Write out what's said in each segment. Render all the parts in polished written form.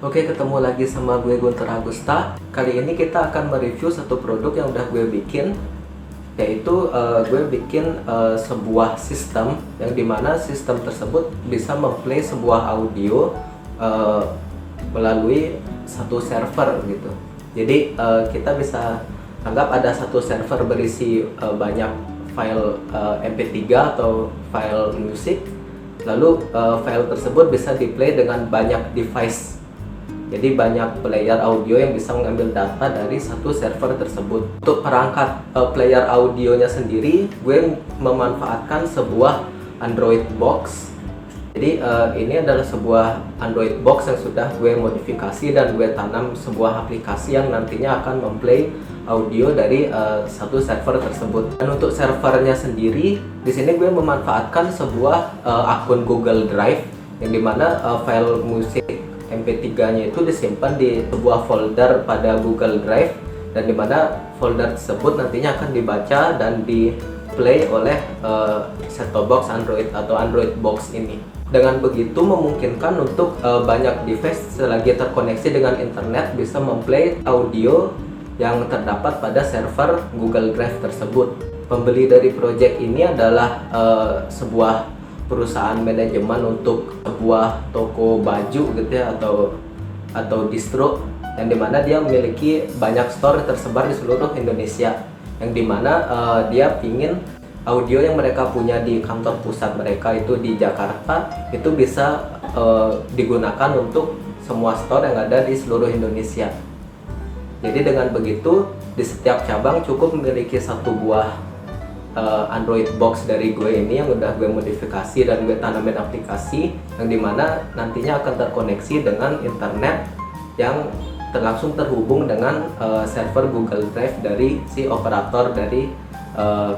Oke, ketemu lagi sama gue Guntur Agusta. Kali ini kita akan mereview satu produk yang udah gue bikin, yaitu gue bikin sebuah sistem yang dimana sistem tersebut bisa memplay sebuah audio melalui satu server gitu. Jadi kita bisa anggap ada satu server berisi banyak file MP3 atau file musik, lalu file tersebut bisa di-play dengan banyak device. Jadi banyak player audio yang bisa mengambil data dari satu server tersebut. Untuk perangkat player audionya sendiri, gue memanfaatkan sebuah Android box. Jadi ini adalah sebuah Android box yang sudah gue modifikasi dan gue tanam sebuah aplikasi yang nantinya akan memplay audio dari satu server tersebut. Dan untuk servernya sendiri, di sini gue memanfaatkan sebuah akun Google Drive yang dimana file musik MP3-nya itu disimpan di sebuah folder pada Google Drive, dan dimana folder tersebut nantinya akan dibaca dan di play oleh set-top box Android atau Android box ini. Dengan begitu memungkinkan untuk banyak device selagi terkoneksi dengan internet bisa memplay audio yang terdapat pada server Google Drive tersebut. Pembeli dari project ini adalah sebuah perusahaan manajemen untuk sebuah toko baju gitu ya, atau distro, yang dimana dia memiliki banyak store tersebar di seluruh Indonesia, yang dimana dia pingin audio yang mereka punya di kantor pusat mereka itu di Jakarta itu bisa digunakan untuk semua store yang ada di seluruh Indonesia. Jadi dengan begitu di setiap cabang cukup memiliki satu buah Android box dari gue ini yang udah gue modifikasi dan gue tanamin aplikasi yang dimana nantinya akan terkoneksi dengan internet yang langsung terhubung dengan server Google Drive dari si operator dari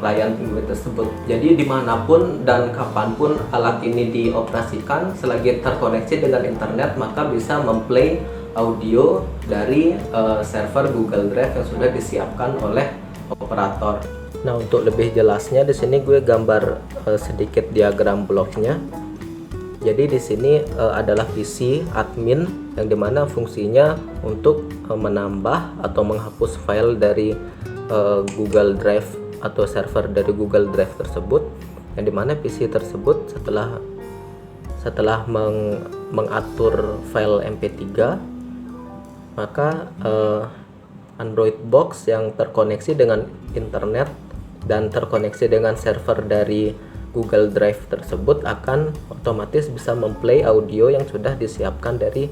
klien gue tersebut. Jadi dimanapun dan kapanpun alat ini dioperasikan, selagi terkoneksi dengan internet maka bisa memplay audio dari server Google Drive yang sudah disiapkan oleh operator. Nah, untuk lebih jelasnya di sini gue gambar sedikit diagram bloknya. Jadi di sini adalah PC admin yang dimana fungsinya untuk menambah atau menghapus file dari Google Drive atau server dari Google Drive tersebut, yang dimana PC tersebut setelah mengatur file MP3, maka Android box yang terkoneksi dengan internet dan terkoneksi dengan server dari Google Drive tersebut akan otomatis bisa memplay audio yang sudah disiapkan dari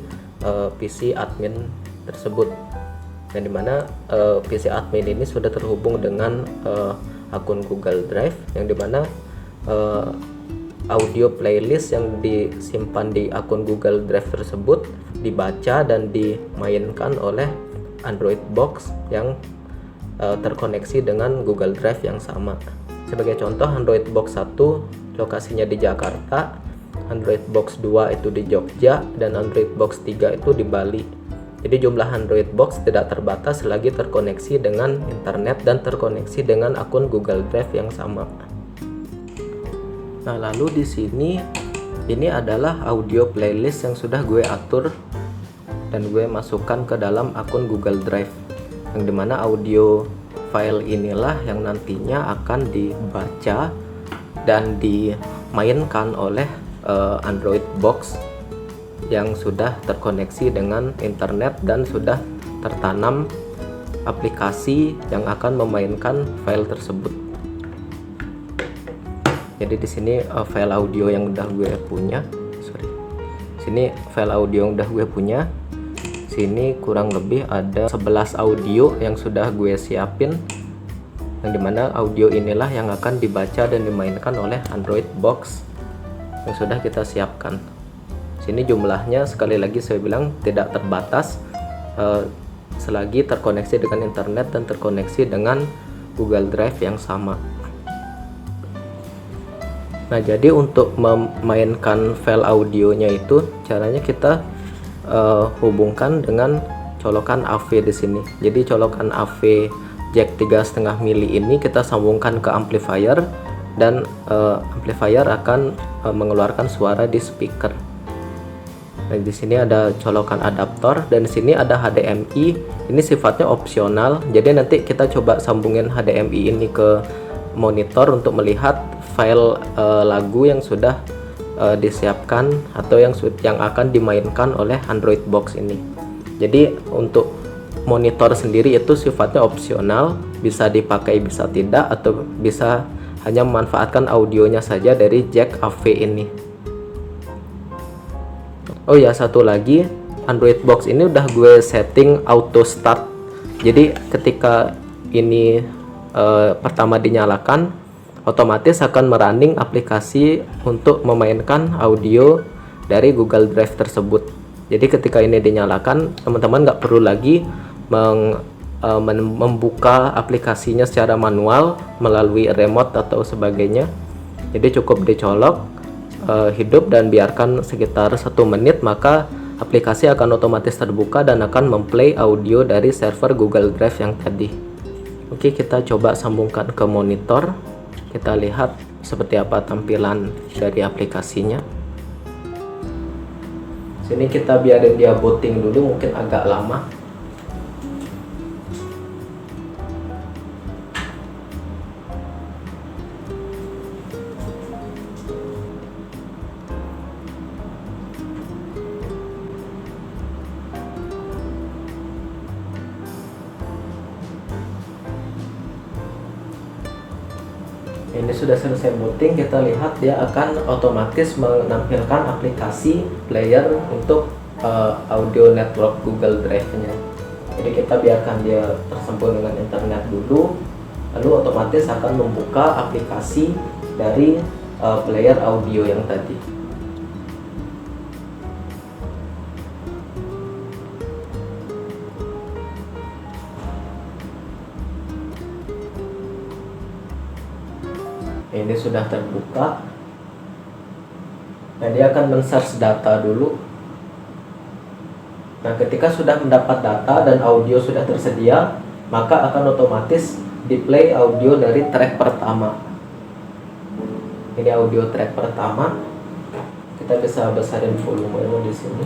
PC admin tersebut, yang dimana PC admin ini sudah terhubung dengan akun Google Drive, yang dimana audio playlist yang disimpan di akun Google Drive tersebut dibaca dan dimainkan oleh Android box yang terkoneksi dengan Google Drive yang sama. Sebagai contoh, Android box 1 lokasinya di Jakarta, Android box 2 itu di Jogja, dan Android box 3 itu di Bali. Jadi jumlah Android box tidak terbatas selagi terkoneksi dengan internet dan terkoneksi dengan akun Google Drive yang sama. Nah, lalu di sini ini adalah audio playlist yang sudah gue atur dan gue masukkan ke dalam akun Google Drive, yang dimana audio file inilah yang nantinya akan dibaca dan dimainkan oleh Android box yang sudah terkoneksi dengan internet dan sudah tertanam aplikasi yang akan memainkan file tersebut. Jadi di sini file audio yang udah gue punya. Sini file audio yang udah gue punya. Sini kurang lebih ada 11 audio yang sudah gue siapin, yang dimana audio inilah yang akan dibaca dan dimainkan oleh Android box yang sudah kita siapkan. Sini jumlahnya sekali lagi saya bilang tidak terbatas selagi terkoneksi dengan internet dan terkoneksi dengan Google Drive yang sama. Nah, jadi untuk memainkan file audionya itu caranya kita hubungkan dengan colokan AV di sini. Jadi colokan AV jack 3,5 mili ini kita sambungkan ke amplifier, dan amplifier akan mengeluarkan suara di speaker. Nah, di sini ada colokan adaptor dan di sini ada HDMI. Ini sifatnya opsional. Jadi nanti kita coba sambungin HDMI ini ke monitor untuk melihat file lagu yang sudah disiapkan atau yang akan dimainkan oleh Android Box ini. Jadi untuk monitor sendiri itu sifatnya opsional, bisa dipakai bisa tidak, atau bisa hanya memanfaatkan audionya saja dari jack AV ini. Oh ya, satu lagi, Android Box ini udah gue setting auto start. Jadi ketika ini pertama dinyalakan, otomatis akan merunning aplikasi untuk memainkan audio dari Google Drive tersebut. Jadi ketika ini dinyalakan, teman-teman nggak perlu lagi membuka aplikasinya secara manual melalui remote atau sebagainya. Jadi cukup dicolok, hidup, dan biarkan sekitar 1 menit, maka aplikasi akan otomatis terbuka dan akan memplay audio dari server Google Drive yang tadi. Oke, kita coba sambungkan ke monitor. Kita lihat seperti apa tampilan dari aplikasinya. Sini kita biarin dia booting dulu, mungkin agak lama. Ini sudah selesai booting, kita lihat dia akan otomatis menampilkan aplikasi player untuk audio network Google Drive-nya. Jadi kita biarkan dia tersambung dengan internet dulu, lalu otomatis akan membuka aplikasi dari player audio yang tadi. Ini sudah terbuka. Nah, dia akan men-search data dulu. Nah, ketika sudah mendapat data dan audio sudah tersedia, maka akan otomatis di-play audio dari track pertama. Ini audio track pertama. Kita bisa besarin volumenya di sini.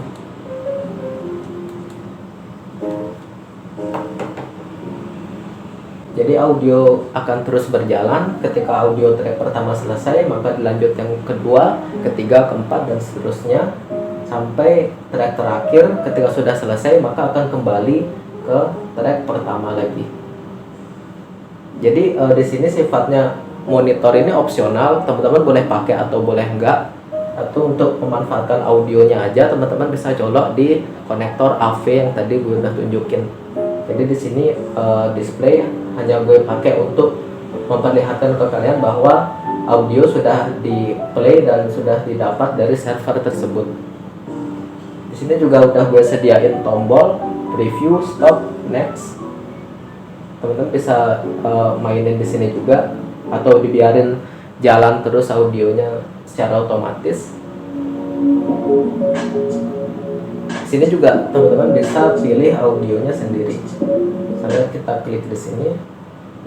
Jadi audio akan terus berjalan. Ketika audio track pertama selesai, maka dilanjut yang kedua, ketiga, keempat, dan seterusnya sampai track terakhir. Ketika sudah selesai, maka akan kembali ke track pertama lagi. Jadi di sini sifatnya monitor ini opsional, teman-teman boleh pakai atau boleh enggak. Atau untuk memanfaatkan audionya aja, teman-teman bisa colok di konektor AV yang tadi gue udah tunjukin. Jadi di sini display hanya gue pakai untuk memperlihatkan ke kalian bahwa audio sudah di play dan sudah didapat dari server tersebut. Di sini juga udah gue sediain tombol preview, stop, next. Teman-teman bisa mainin di sini juga atau dibiarin jalan terus audionya secara otomatis. Sini juga teman-teman bisa pilih audionya sendiri. Misalnya kita klik di sini,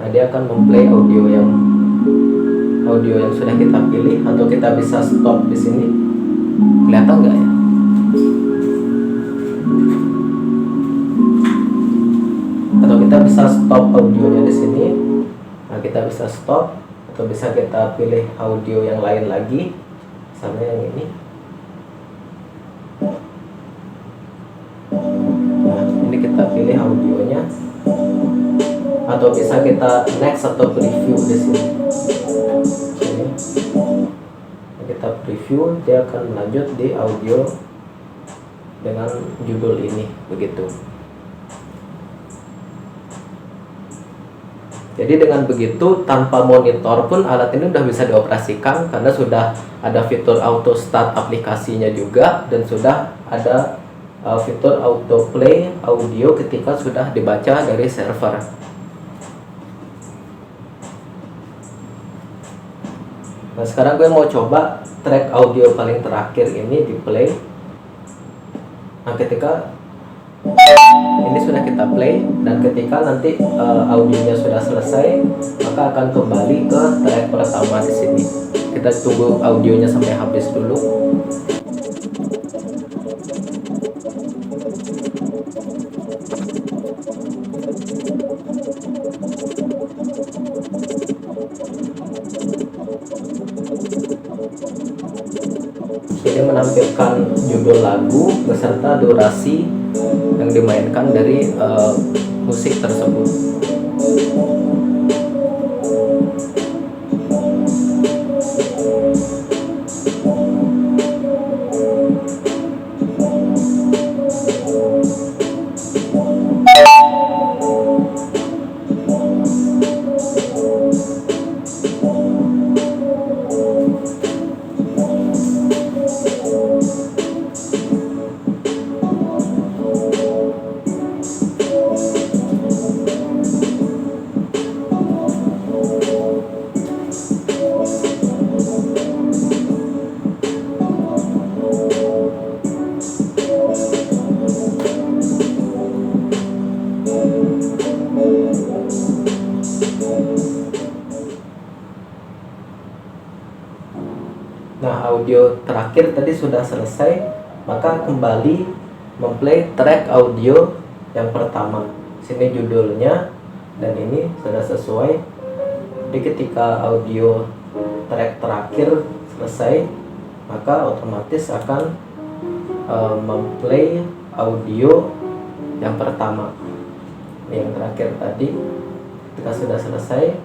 nah dia akan memplay audio yang sudah kita pilih, atau kita bisa stop di sini. Kelihatan nggak ya? Atau kita bisa stop audionya di sini. Nah, kita bisa stop, atau bisa kita pilih audio yang lain lagi, misalnya yang ini. Ini kita pilih audionya, atau bisa kita next atau preview di sini. Kita preview, dia akan lanjut di audio dengan judul ini, begitu. Jadi dengan begitu, tanpa monitor pun alat ini udah bisa dioperasikan karena sudah ada fitur auto start aplikasinya juga, dan sudah ada fitur auto play audio ketika sudah dibaca dari server. Nah, sekarang gue mau coba track audio paling terakhir ini di play. Nah, ketika ini sudah kita play, dan ketika nanti audionya sudah selesai, maka akan kembali ke track pertama di sini. Kita tunggu audionya sampai habis dulu. judul lagu beserta durasi yang dimainkan dari musik tersebut. Nah, audio terakhir tadi sudah selesai, maka kembali memplay track audio yang pertama. Sini judulnya dan ini sudah sesuai. Jadi ketika audio track terakhir selesai, maka otomatis akan memplay audio yang pertama. Ini yang terakhir tadi. Ketika sudah selesai,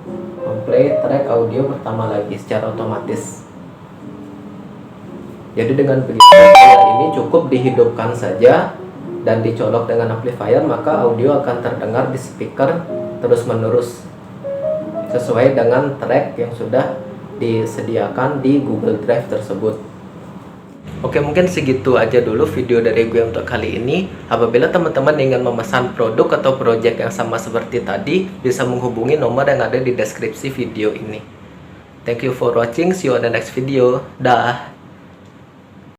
memplay track audio pertama lagi secara otomatis. Jadi dengan begitu player ini cukup dihidupkan saja dan dicolok dengan amplifier, maka audio akan terdengar di speaker terus-menerus sesuai dengan track yang sudah disediakan di Google Drive tersebut. Oke, mungkin segitu aja dulu video dari gue untuk kali ini. Apabila teman-teman ingin memesan produk atau project yang sama seperti tadi, bisa menghubungi nomor yang ada di deskripsi video ini. Thank you for watching, see you on the next video. Dah.